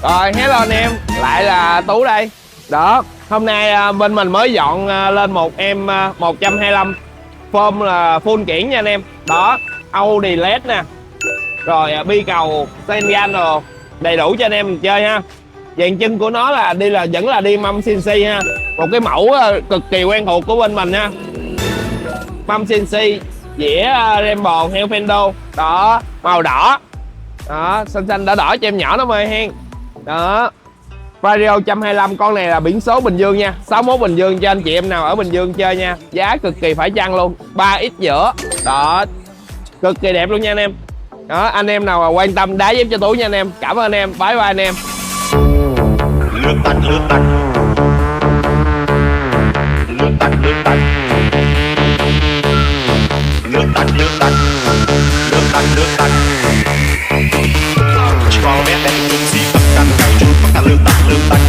Rồi, hello anh em, lại là Tú đây. Đó, hôm nay bên mình mới dọn lên một em 125 form là full kiển nha anh em. Đó, Audi LED nè. Rồi bi cầu, Sengan rồi, đầy đủ cho anh em mình chơi ha. Dàn chân của nó là vẫn là đi mâm CNC ha. Một cái mẫu cực kỳ quen thuộc của bên mình ha. Mâm CNC, dĩa Rambo heo Fendo. Đó, màu đỏ. Đó, xanh đỏ đỏ cho em nhỏ nó mê hen. Đó, Vario 125, con này là biển số Bình Dương nha, 61 Bình Dương cho anh chị em nào ở Bình Dương chơi nha. Giá cực kỳ phải chăng luôn, 3x giữa. Đó, cực kỳ đẹp luôn nha anh em. Đó, anh em nào mà quan tâm đá giúp cho Tú nha anh em. Cảm ơn anh em, bye bye anh em. Lướt tanh lướt tanh lướt tanh lướt tanh lướt tanh lướt tanh lướt tanh lướt tanh chỉ có bé bé cùng gì tất cả căng chút tất cả lướt tanh